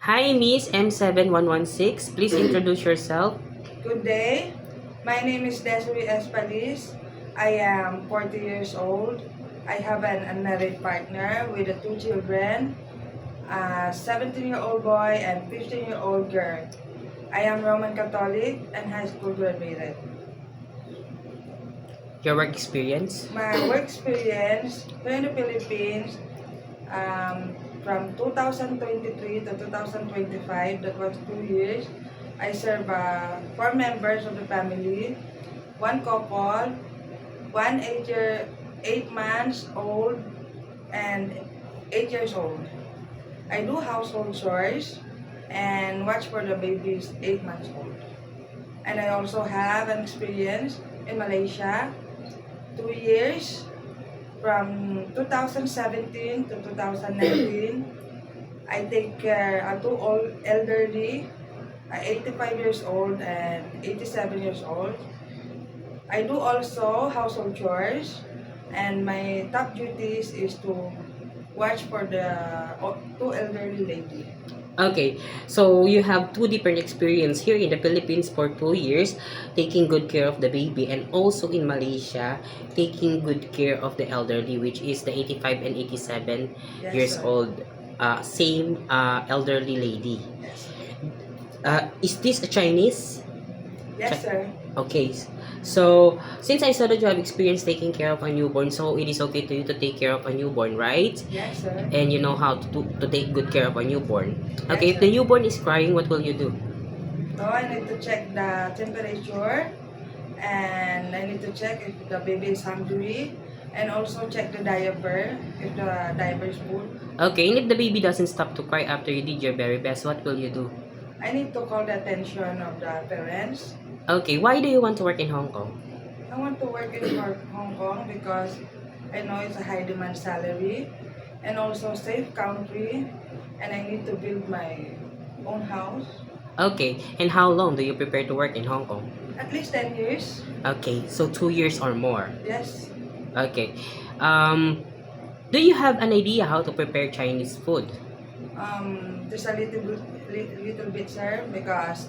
Hi, Miss M7116. Please introduce yourself. Good day. My name is Desiree Espalis. I am 40 years old. I have an unmarried partner with two children, a 17-year-old boy and 15-year-old girl. I am Roman Catholic and high school graduated. Your work experience. My work experience here in the Philippines from 2023 to 2025, that was 2 years. I serve 4 members of the family, one couple, one 8 months old, and 8 years old. I do household chores and watch for the babies 8 months old. And I also have an experience in Malaysia, 2 years, from 2017 to 2019. I take care of two old elderly, 85 years old and 87 years old. I do also household chores, and my top duties is to watch for the two elderly lady. Okay, so you have two different experience here in the Philippines for 2 years, taking good care of the baby, and also in Malaysia, taking good care of the elderly, which is the 85 and 87 Yes, years sir. old, same elderly lady. Yes, Is this a Chinese? yes, sir. Okay, so since I saw that you have experience taking care of a newborn, so it is okay to you to take care of a newborn, right? Yes, sir. And you know how to take good care of a newborn. Okay, if Yes, the sir. newborn is crying, what will you do? So I need to check the temperature, and I need to check if the baby is hungry, and also check the diaper, if the diaper is full. Okay, and if the baby doesn't stop to cry after you did your very best, what will you do? I need to call the attention of the parents. Okay, why do you want to work in Hong Kong? I want to work in Hong Kong because I know it's a high demand salary and also safe country, and I need to build my own house. Okay, and how long do you prepare to work in Hong Kong? At least 10 years. Okay, so 2 years or more. Yes. Okay, do you have an idea how to prepare Chinese food? Just a little bit, sir, because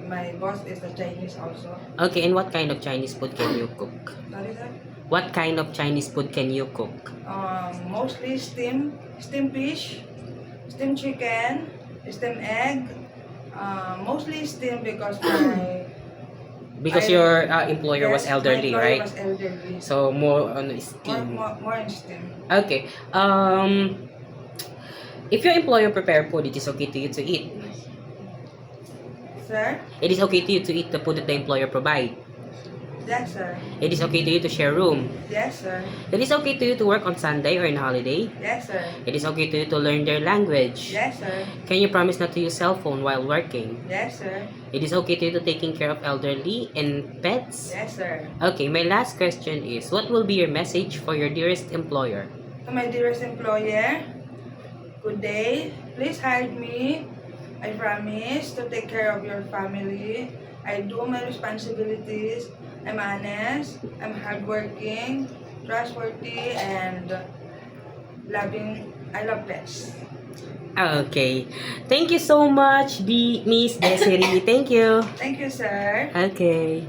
my boss is a Chinese also. Okay, and what kind of Chinese food can you cook? Sorry, sir. What kind of Chinese food can you cook? Mostly steam fish, steam chicken, steam egg. Mostly steam because Because I- your employer was yes, elderly, my employer right? was elderly. So more on steam. More in steam. Okay. If your employer prepare food, it is okay to you to eat. Sir? It is okay to you to eat the food that the employer provide. Yes, sir. It is okay to you to share room. Yes, sir. It is okay to you to work on Sunday or in holiday. Yes, sir. It is okay to you to learn their language. Yes, sir. Can you promise not to use cell phone while working? Yes, sir. It is okay to you to taking care of elderly and pets. Yes, sir. Okay, my last question is, what will be your message for your dearest employer? To my dearest employer, good day. Please hire me. I promise to take care of your family. I do my responsibilities. I'm honest. I'm hardworking, trustworthy, and loving. I love pets. Okay. Thank you so much, Miss Desiree. Thank you. Thank you, sir. Okay.